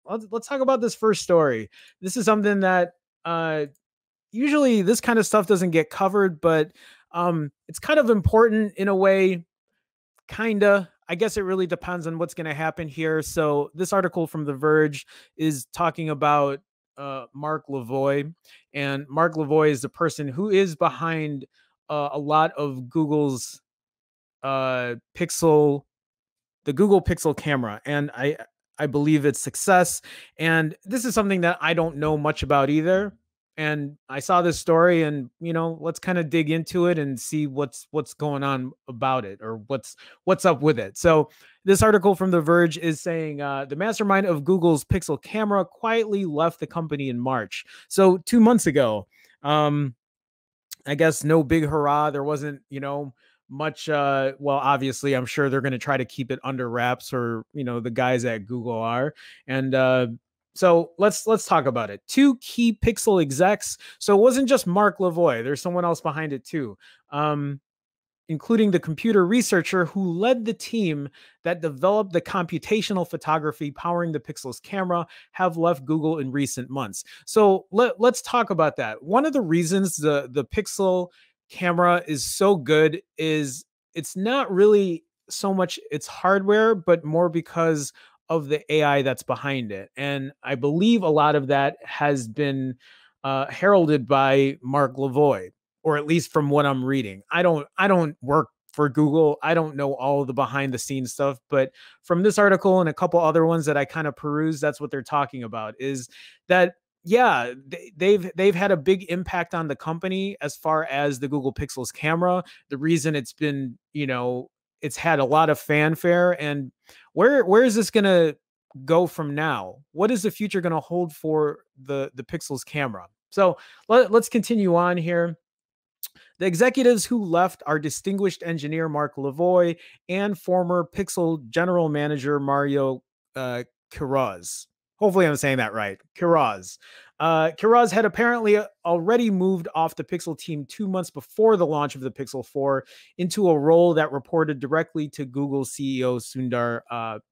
let's talk about this first story. This is something that usually this kind of stuff doesn't get covered, but it's kind of important in a way. Kinda. I guess it really depends on what's going to happen here. So this article from The Verge is talking about Mark Lavoie, and Mark Lavoie is the person who is behind a lot of Google's Pixel, the Google Pixel camera, and I believe its success. And this is something that I don't know much about either. And I saw this story, and let's kind of dig into it and see what's going on about it, or what's up with it. So this article from The Verge is saying the mastermind of Google's Pixel camera quietly left the company in March. So 2 months ago. I guess no big hurrah. There wasn't, much. Well, obviously, I'm sure they're going to try to keep it under wraps, or the guys at Google are. And so let's talk about it. Two key Pixel execs. So it wasn't just Mark Lavoie. There's someone else behind it too. Including the computer researcher who led the team that developed the computational photography powering the Pixel's camera, have left Google in recent months. So let's talk about that. One of the reasons the Pixel camera is so good is it's not really so much its hardware, but more because of the AI that's behind it. And I believe a lot of that has been heralded by Mark Lavoie, or at least from what I'm reading. I don't work for Google. I don't know all of the behind the scenes stuff, but from this article and a couple other ones that I kind of peruse, that's what they're talking about, is that yeah, they've had a big impact on the company as far as the Google Pixel's camera. The reason it's been, it's had a lot of fanfare. And where is this going to go from now? What is the future going to hold for the Pixel's camera? So let's continue on here. The executives who left are distinguished engineer Mark Lavoie and former Pixel general manager Mario Quiroz. Hopefully I'm saying that right. Quiroz. Quiroz had apparently already moved off the Pixel team 2 months before the launch of the Pixel 4 into a role that reported directly to Google CEO Sundar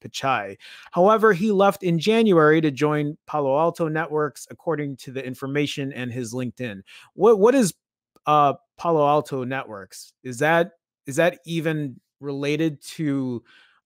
Pichai. However, he left in January to join Palo Alto Networks, according to the information and his LinkedIn. What is Palo Alto Networks? Is that even related to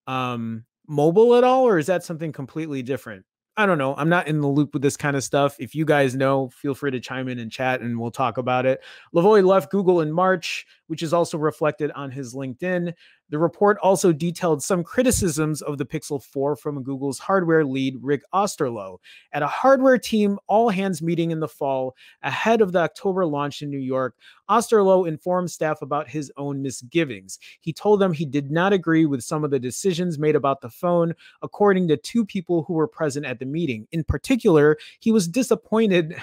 mobile at all, or is that something completely different? I don't know. I'm not in the loop with this kind of stuff. If you guys know, feel free to chime in and chat and we'll talk about it. Lavoie left Google in March, which is also reflected on his LinkedIn. The report also detailed some criticisms of the Pixel 4 from Google's hardware lead, Rick Osterloh. At a hardware team all-hands meeting in the fall, ahead of the October launch in New York, Osterloh informed staff about his own misgivings. He told them he did not agree with some of the decisions made about the phone, according to two people who were present at the meeting. In particular, he was disappointed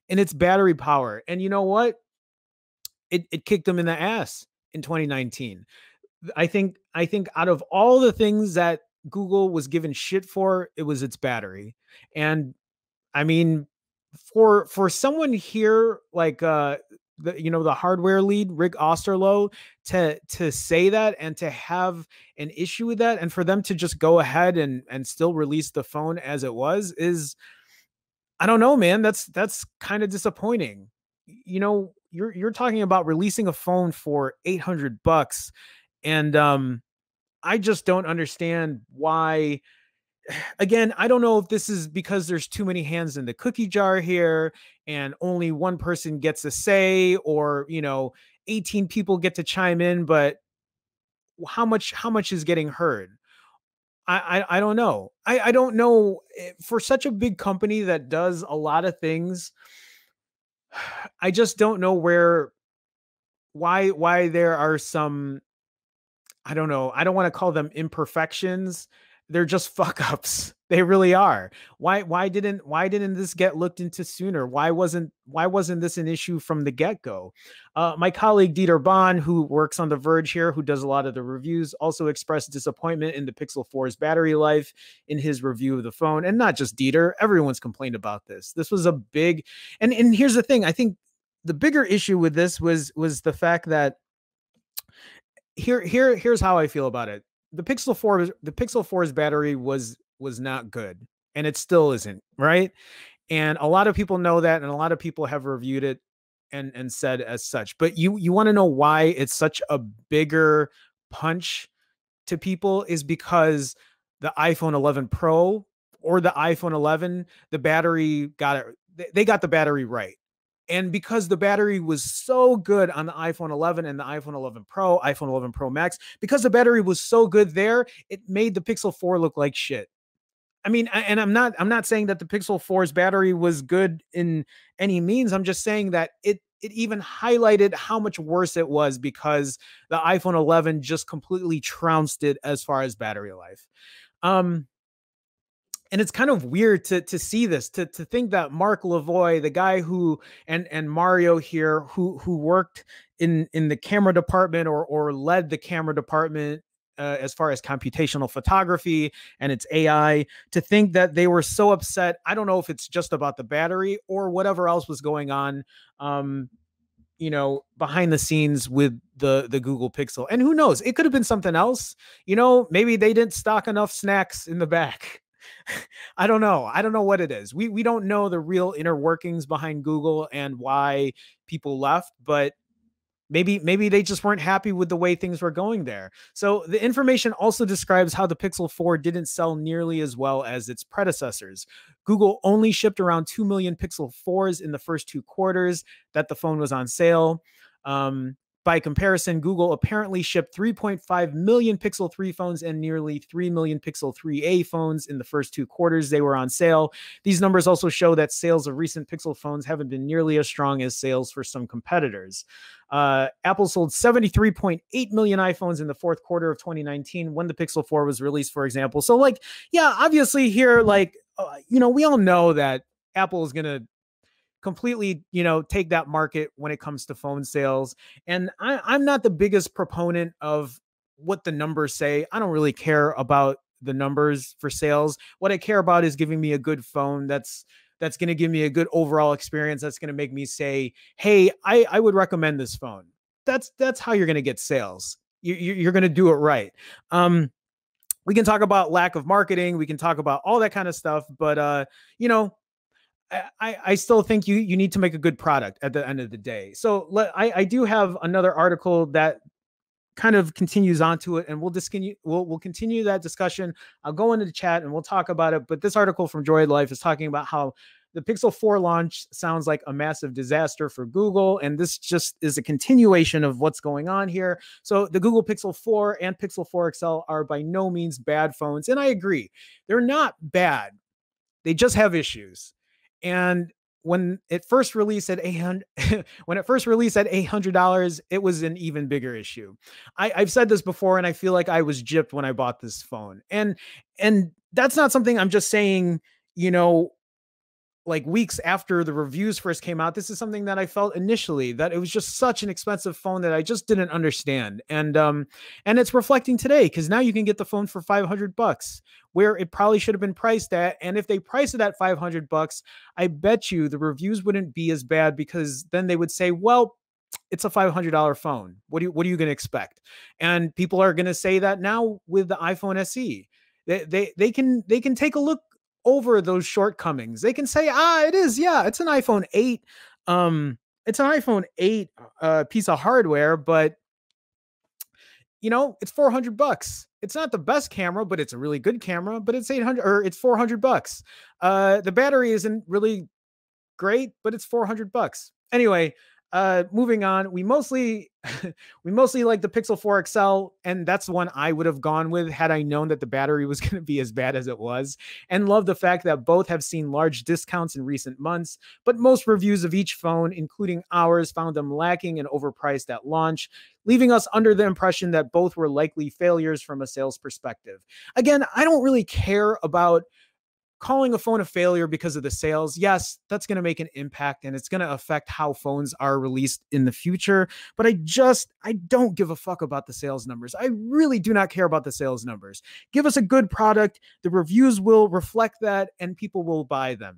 in its battery power. And you know what? It kicked him in the ass in 2019. I think out of all the things that Google was given shit for, it was its battery. And I mean, for someone here like the hardware lead, Rick Osterloh, to say that and to have an issue with that, and for them to just go ahead and still release the phone as it was, is, I don't know, man. That's kind of disappointing. You're talking about releasing a phone for $800, and I just don't understand why. Again, I don't know if this is because there's too many hands in the cookie jar here and only one person gets a say, or 18 people get to chime in, but how much is getting heard? I don't know. I don't know. For such a big company that does a lot of things, I just don't know why there are some, I don't know. I don't want to call them imperfections. They're just fuck ups. They really are. Why didn't this get looked into sooner? Why wasn't this an issue from the get-go? My colleague Dieter Bahn, who works on The Verge here, who does a lot of the reviews, also expressed disappointment in the Pixel 4's battery life in his review of the phone. And not just Dieter, everyone's complained about this. This was a big, and here's the thing. I think the bigger issue with this was the fact that here's how I feel about it. The Pixel 4's battery was not good. and it still isn't, right? And a lot of people know that, and a lot of people have reviewed it and said as such. But you want to know why it's such a bigger punch to people is because the iPhone 11 Pro or the iPhone 11, the battery got it. They got the battery right. And because the battery was so good on the iPhone 11 and the iPhone 11 Pro, iPhone 11 Pro Max, because the battery was so good there, it made the Pixel 4 look like shit. I mean, and I'm not saying that the Pixel 4's battery was good in any means. I'm just saying that it even highlighted how much worse it was because the iPhone 11 just completely trounced it as far as battery life. Um, and it's kind of weird to see this, to think that Mark Lavoie, the guy who and Mario here, who worked in the camera department or led the camera department as far as computational photography and its AI, to think that they were so upset. I don't know if it's just about the battery or whatever else was going on. Behind the scenes with the Google Pixel. And who knows, it could have been something else. Maybe they didn't stock enough snacks in the back. I don't know. I don't know what it is. We don't know the real inner workings behind Google and why people left, but maybe they just weren't happy with the way things were going there. So the information also describes how the Pixel 4 didn't sell nearly as well as its predecessors. Google only shipped around 2 million Pixel 4s in the first 2 quarters that the phone was on sale. By comparison, Google apparently shipped 3.5 million Pixel 3 phones and nearly 3 million Pixel 3a phones in the first 2 quarters they were on sale. These numbers also show that sales of recent Pixel phones haven't been nearly as strong as sales for some competitors. Apple sold 73.8 million iPhones in the fourth quarter of 2019 when the Pixel 4 was released, for example. So, yeah, obviously here, we all know that Apple is going to completely, take that market when it comes to phone sales. And I'm not the biggest proponent of what the numbers say. I don't really care about the numbers for sales. What I care about is giving me a good phone that's going to give me a good overall experience. That's going to make me say, hey, I would recommend this phone. That's how you're going to get sales. You're going to do it right. We can talk about lack of marketing. We can talk about all that kind of stuff, but I still think you need to make a good product at the end of the day. So I do have another article that kind of continues onto it, and we'll continue that discussion. I'll go into the chat and we'll talk about it. But this article from Droid Life is talking about how the Pixel 4 launch sounds like a massive disaster for Google, and this just is a continuation of what's going on here. So the Google Pixel 4 and Pixel 4 XL are by no means bad phones, and I agree, they're not bad. They just have issues. And when it first released at $800, it was an even bigger issue. I've said this before, and I feel like I was gypped when I bought this phone. And that's not something I'm just saying, like weeks after the reviews first came out. This is something that I felt initially, that it was just such an expensive phone that I just didn't understand. And it's reflecting today, because now you can get the phone for $500 where it probably should have been priced at. And if they price it at $500, I bet you the reviews wouldn't be as bad, because then they would say, well, it's a $500 phone. What are you going to expect? And people are going to say that now with the iPhone SE. They can take a look over those shortcomings. They can say, it's an iPhone 8. It's an iPhone 8 piece of hardware, but it's $400. It's not the best camera, but it's a really good camera, but it's 800 or it's $400. The battery isn't really great, but it's $400. Anyway, moving on, we mostly like the Pixel 4 XL, and that's the one I would have gone with had I known that the battery was going to be as bad as it was, and love the fact that both have seen large discounts in recent months. But most reviews of each phone, including ours, found them lacking and overpriced at launch, leaving us under the impression that both were likely failures from a sales perspective. Again, I don't really care about calling a phone a failure because of the sales. Yes, that's going to make an impact, and it's going to affect how phones are released in the future. But I don't give a fuck about the sales numbers. I really do not care about the sales numbers. Give us a good product. The reviews will reflect that, and people will buy them.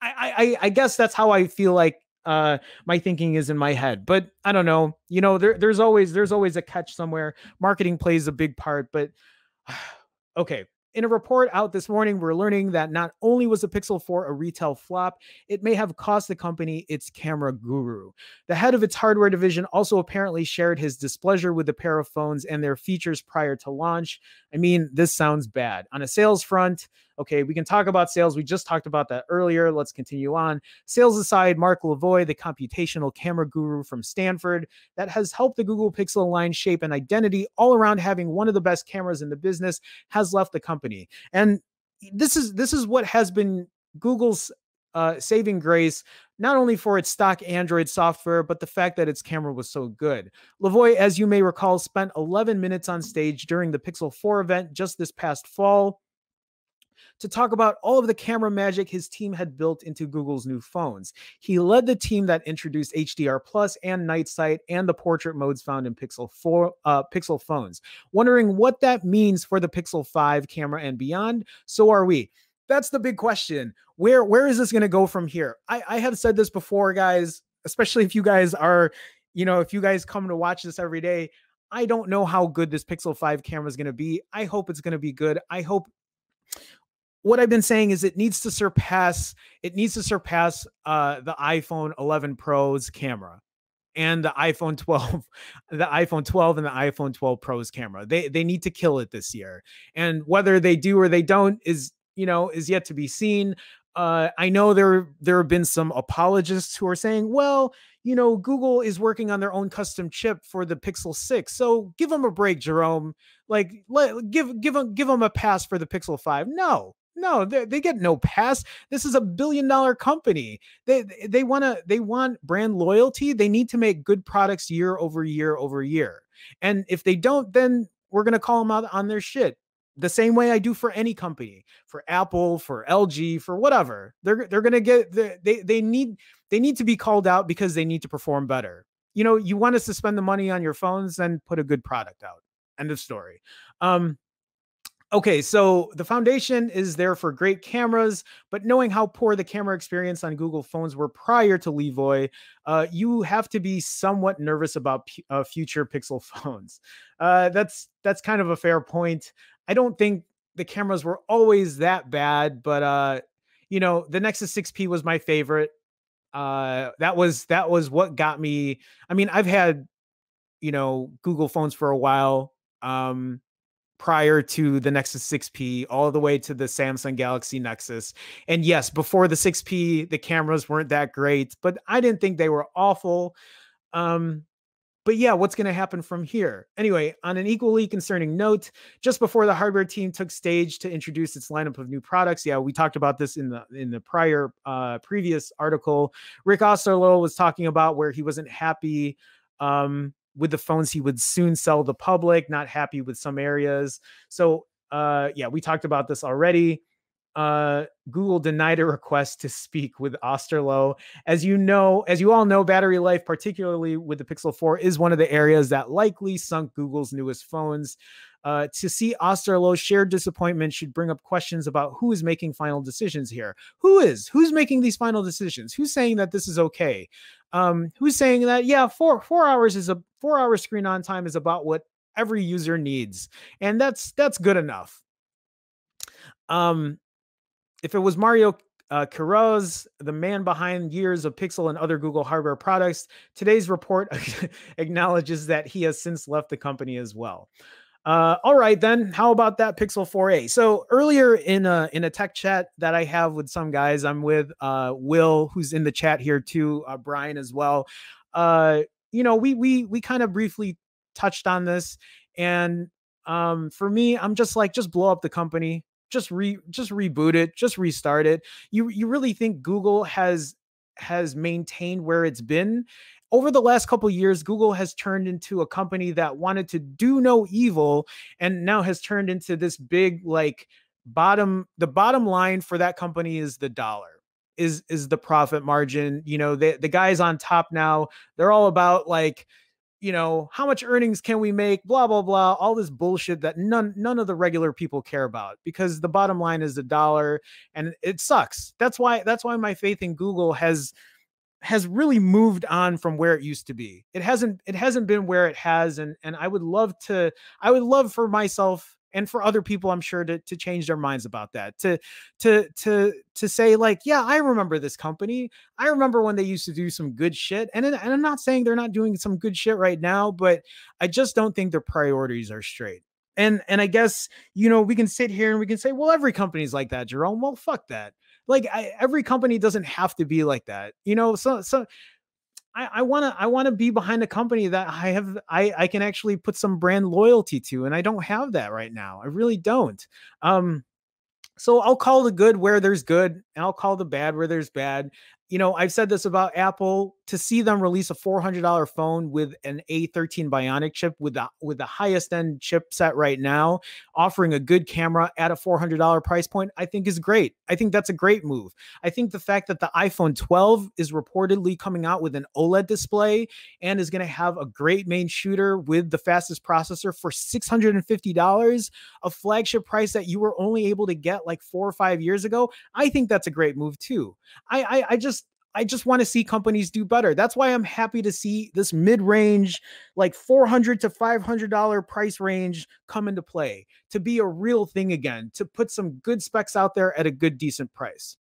I guess that's how I feel like my thinking is in my head, but I don't know. There's always a catch somewhere. Marketing plays a big part, but okay. In a report out this morning, we're learning that not only was the Pixel 4 a retail flop, it may have cost the company its camera guru. The head of its hardware division also apparently shared his displeasure with the pair of phones and their features prior to launch. I mean, this sounds bad. On a sales front, okay, we can talk about sales. We just talked about that earlier. Let's continue on. Sales aside, Mark Lavoie, the computational camera guru from Stanford, that has helped the Google Pixel line shape an identity all around having one of the best cameras in the business, has left the company. And this is what has been Google's saving grace, not only for its stock Android software, but the fact that its camera was so good. Lavoie, as you may recall, spent 11 minutes on stage during the Pixel 4 event just this past fall to talk about all of the camera magic his team had built into Google's new phones. He led the team that introduced HDR Plus and Night Sight and the portrait modes found in Pixel phones. Wondering what that means for the Pixel 5 camera and beyond? So are we. That's the big question. Where is this going to go from here? I have said this before, guys, especially if you guys are, if you guys come to watch this every day. I don't know how good this Pixel 5 camera is going to be. I hope it's going to be good. I hope what I've been saying is it needs to surpass the iPhone 11 Pro's camera and the iPhone 12, the iPhone 12 and the iPhone 12 Pro's camera. They need to kill it this year. And whether they do or they don't is yet to be seen. I know there have been some apologists who are saying, well, Google is working on their own custom chip for the Pixel 6. So give them a break, Jerome. Like, give them a pass for the Pixel 5. No, they get no pass. This is $1 billion company. They want brand loyalty. They need to make good products year over year over year. And if they don't, then we're going to call them out on their shit. The same way I do for any company, for Apple, for LG, for whatever. They're going to get they need to be called out because they need to perform better. You want us to spend the money on your phones, then put a good product out. End of story. Okay, so the foundation is there for great cameras, but knowing how poor the camera experience on Google phones were prior to Lavoie, you have to be somewhat nervous about future Pixel phones. That's kind of a fair point. I don't think the cameras were always that bad, but the Nexus 6P was my favorite. That was what got me. I mean, I've had Google phones for a while. Prior to the Nexus 6P, all the way to the Samsung Galaxy Nexus. And yes, before the 6P, the cameras weren't that great, but I didn't think they were awful. But yeah, what's going to happen from here? Anyway, on an equally concerning note, just before the hardware team took stage to introduce its lineup of new products, yeah, we talked about this in the previous article. Rick Osterloh was talking about where he wasn't happy with the phones he would soon sell the public, not happy with some areas. So yeah, we talked about this already. Google denied a request to speak with Osterloh. As you all know, battery life, particularly with the Pixel 4, is one of the areas that likely sunk Google's newest phones. To see Osterloh's shared disappointment should bring up questions about who is making final decisions here. Who's making these final decisions? Who's saying that this is okay? Who's saying that, yeah, 4 hours is a 4 hour screen on time is about what every user needs. And that's good enough. If it was Mario Quiroz, the man behind years of Pixel and other Google hardware products, today's report acknowledges that he has since left the company as well. All right, then. How about that Pixel 4a? So earlier in a tech chat that I have with some guys, I'm with Will, who's in the chat here too, Brian as well. We kind of briefly touched on this, and for me, I'm just like, just blow up the company, just reboot it, just restart it. You really think Google has maintained where it's been? Over the last couple of years, Google has turned into a company that wanted to do no evil, and now has turned into this big, like, the bottom line for that company is the dollar, is the profit margin. The guys on top now, they're all about, like, how much earnings can we make, blah, blah, blah, all this bullshit that none of the regular people care about, because the bottom line is the dollar, and it sucks. That's why my faith in Google has really moved on from where it used to be. It hasn't been where it has. And I would love for myself and for other people, I'm sure to change their minds about that. To say like, yeah, I remember this company. I remember when they used to do some good shit, and I'm not saying they're not doing some good shit right now, but I just don't think their priorities are straight. And I guess, we can sit here and we can say, well, every company's like that, Jerome. Well, fuck that. Like, every company doesn't have to be like that, so I want to be behind a company that I can actually put some brand loyalty to, and I don't have that right now. I really don't. So I'll call the good where there's good, and I'll call the bad where there's bad. I've said this about Apple. To see them release a $400 phone with an A13 Bionic chip with the highest end chipset right now, offering a good camera at a $400 price point, I think is great. I think that's a great move. I think the fact that the iPhone 12 is reportedly coming out with an OLED display and is going to have a great main shooter with the fastest processor for $650, a flagship price that you were only able to get like 4 or 5 years ago, I think that's a great move too. I just want to see companies do better. That's why I'm happy to see this mid-range, like $400 to $500 price range come into play, to be a real thing again, to put some good specs out there at a good, decent price.